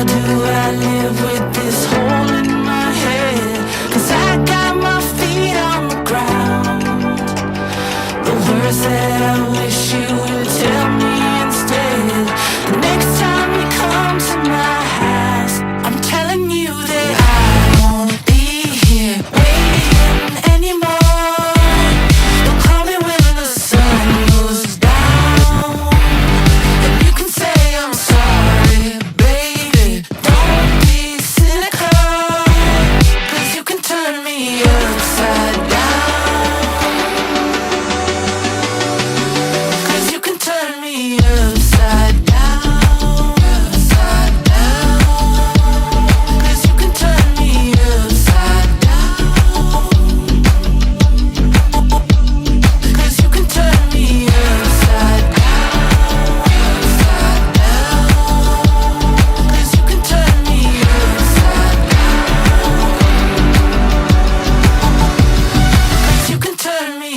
how do I live with this hole in my head? 'Cause I got my feet on the ground. The words that I wish you would tell me instead. The next time you come to my house, I'm telling you that I won't be here waiting anymore. Don't call me when the sun goes down. And you can say I'm sorry, baby. Don't be cynical, 'cause you can turn me upside down. 'Cause you can turn me upside down, upside down. 'Cause you can turn me upside down. 'Cause you can turn me upside down, upside down. 'Cause you can turn me upside down. 'Cause you can turn me.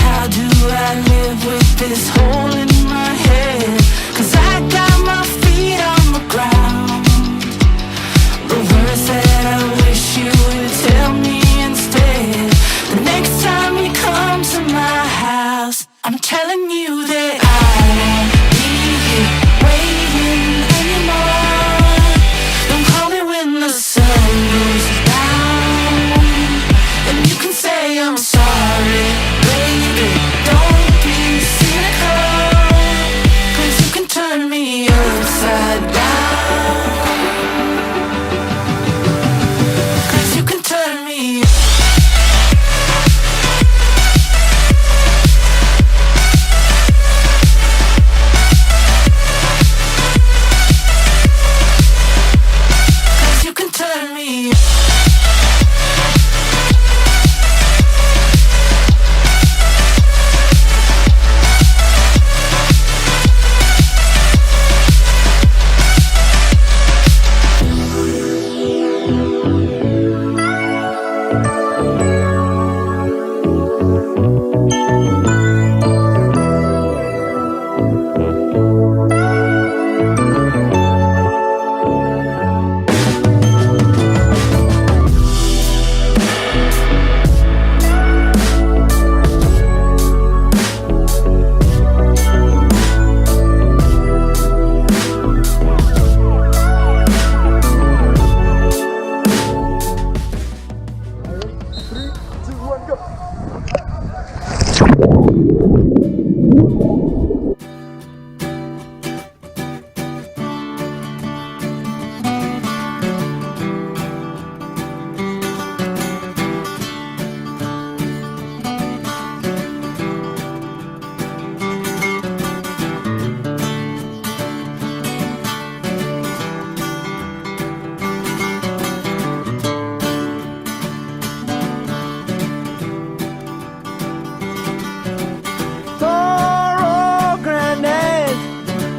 How do I live with this hole in my head? 'Cause I got my feet on the ground. The words that I wish you would tell me instead. The next time you come to my house, I'm telling you that I won't be here waiting anymore. Don't call me when the sun goes down. And you can say I'm sorry, baby. Don't be cynical, 'cause you can turn me upside down. 'Cause you can turn me. Cause you can turn me.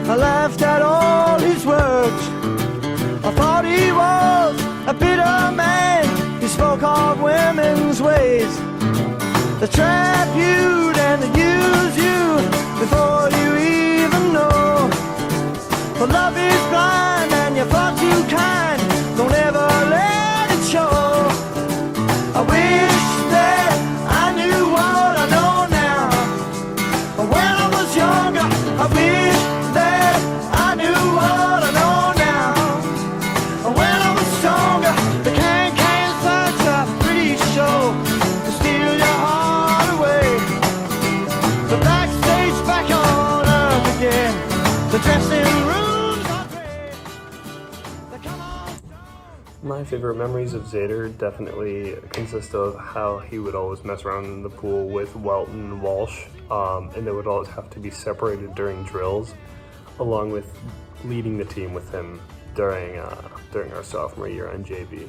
I laughed at all his words. I thought he was a bitter man. He spoke of women's ways. They trap you and they use you before you even know. For love is blind and you're far too kind. Don't ever let it show. I wish that I knew what I know now. But when I was younger, I wish that I knew what I know now. And when I was stronger, the can such a pretty show to steal your heart away. The backstage back on earth again. The dressing rooms are great. They come on strong. My favorite memories of Zader definitely consist of how he would always mess around in the pool with Welton and Walsh, and they would always have to be separated during drills, along with leading the team with him during our sophomore year on JV.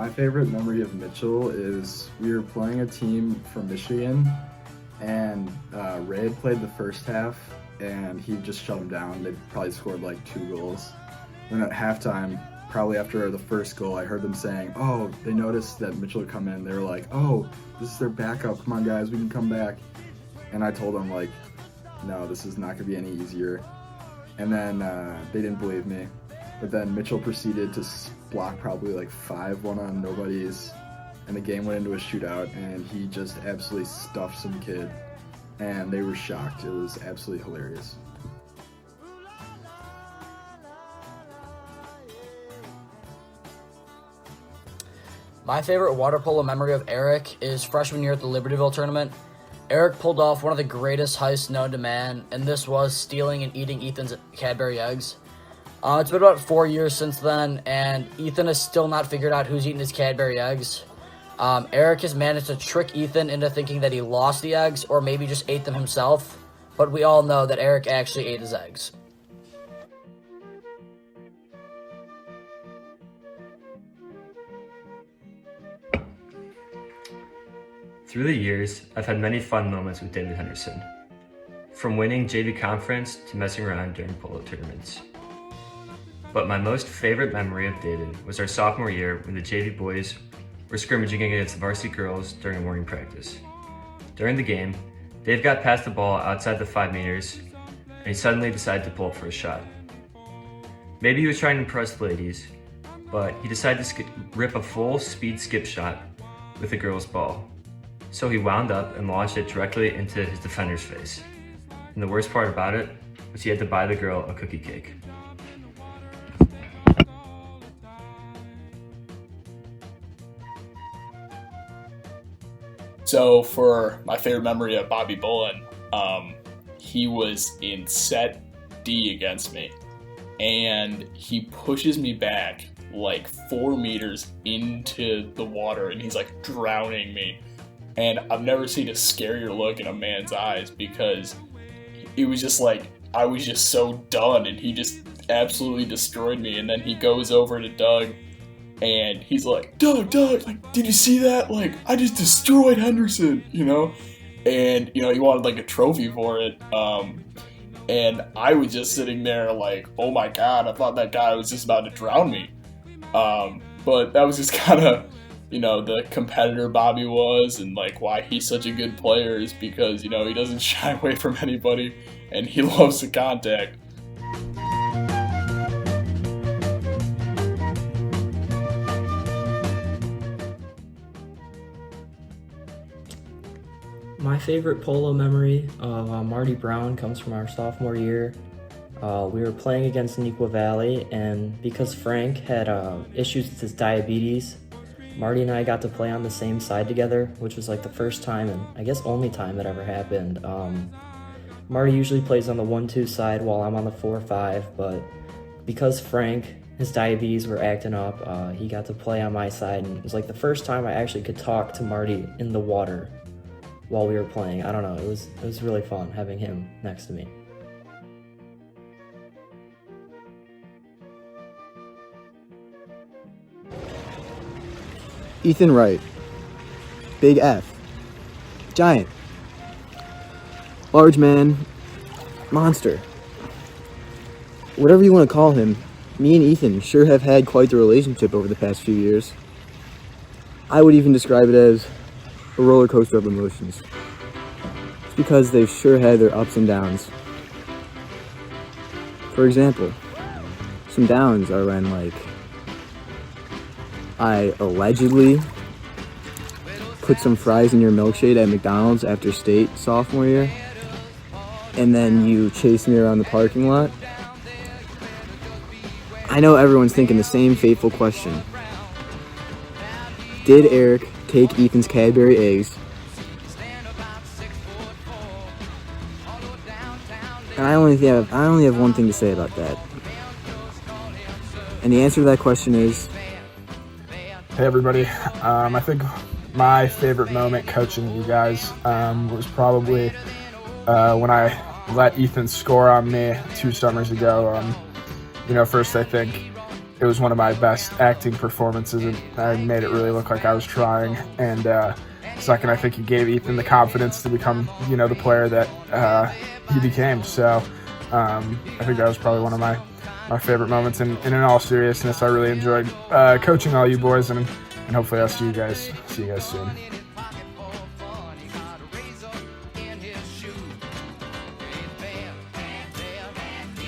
My favorite memory of Mitchell is we were playing a team from Michigan, and Ray had played the first half, and he just shut him down. They probably scored like 2 goals. Then at halftime, probably after the first goal, I heard them saying, oh, they noticed that Mitchell had come in. They were like, oh, this is their backup. Come on, guys, we can come back. And I told them, like, no, this is not going to be any easier. And then they didn't believe me. But then Mitchell proceeded to block probably like 5 one-on nobodies, and the game went into a shootout, and he just absolutely stuffed some kid, and they were shocked. It was absolutely hilarious. My favorite water polo memory of Eric is freshman year at the Libertyville tournament. Eric pulled off one of the greatest heists known to man, and this was stealing and eating Ethan's Cadbury eggs. It's been about 4 years since then, and Ethan has still not figured out who's eaten his Cadbury eggs. Eric has managed to trick Ethan into thinking that he lost the eggs, or maybe just ate them himself, but we all know that Eric actually ate his eggs. Through the years, I've had many fun moments with David Henderson, from winning JV conference to messing around during polo tournaments. But my most favorite memory of David was our sophomore year when the JV boys were scrimmaging against the varsity girls during a morning practice. During the game, Dave got past the ball outside the 5 meters, and he suddenly decided to pull up for a shot. Maybe he was trying to impress the ladies, but he decided to rip a full speed skip shot with the girl's ball. So he wound up and launched it directly into his defender's face. And the worst part about it was he had to buy the girl a cookie cake. So for my favorite memory of Bobby Bullen, he was in set D against me, and he pushes me back like 4 meters into the water, and he's like drowning me. And I've never seen a scarier look in a man's eyes, because it was just like, I was just so done, and he just absolutely destroyed me. And then he goes over to Doug, and he's like, Doug, like, did you see that? Like, I just destroyed Henderson, you know? And, you know, he wanted like a trophy for it. And I was just sitting there like, oh my God, I thought that guy was just about to drown me. But that was just kind of, you know, the competitor Bobby was, and like why he's such a good player is because, you know, he doesn't shy away from anybody, and he loves the contact. My favorite polo memory of Marty Brown comes from our sophomore year. We were playing against Neuqua Valley, and because Frank had issues with his diabetes, Marty and I got to play on the same side together, which was like the first time and I guess only time that ever happened. Marty usually plays on the 1-2 side while I'm on the 4-5, but because Frank, his diabetes were acting up, he got to play on my side, and it was like the first time I actually could talk to Marty in the water while we were playing. I don't know, it was really fun having him next to me. Ethan Wright. Big F. Giant. Large man. Monster. Whatever you want to call him, me and Ethan sure have had quite the relationship over the past few years. I would even describe it as a roller coaster of emotions. It's because they've sure had their ups and downs. For example, some downs are when, like, I allegedly put some fries in your milkshake at McDonald's after state sophomore year, and then you chased me around the parking lot. I know everyone's thinking the same fateful question. Did Eric take Ethan's Cadbury eggs? And I only have one thing to say about that. And the answer to that question is, hey everybody, I think my favorite moment coaching you guys was probably when I let Ethan score on me 2 summers ago. You know, first I think it was one of my best acting performances, and I made it really look like I was trying. And second, I think he gave Ethan the confidence to become, the player that he became. So I think that was probably one of my favorite moments. And in all seriousness, I really enjoyed coaching all you boys, and hopefully I'll see you guys soon.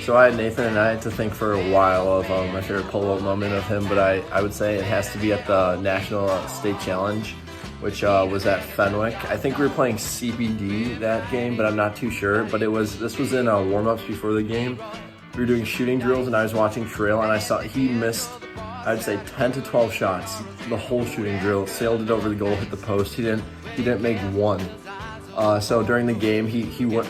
So I had Nathan and I had to think for a while of my favorite Polo moment of him, but I would say it has to be at the National State Challenge, which was at Fenwick. I think we were playing CBD that game, but I'm not too sure. But this was in warm-ups before the game. We were doing shooting drills, and I was watching Trail, and I saw he missed, I'd say 10 to 12 shots the whole shooting drill. Sailed it over the goal, hit the post. He didn't make one. So during the game,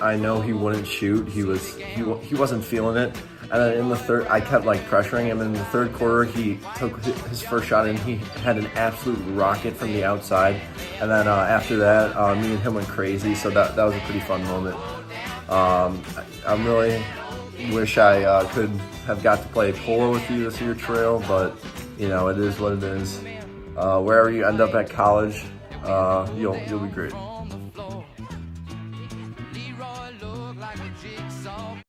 I know he wouldn't shoot. He wasn't feeling it. And then in the third, I kept pressuring him. In the third quarter, he took his first shot, and he had an absolute rocket from the outside. And then after that, me and him went crazy. So that was a pretty fun moment. I really wish I could have got to play polo with you this year, Trail, but it is what it is. Wherever you end up at college, you'll be great.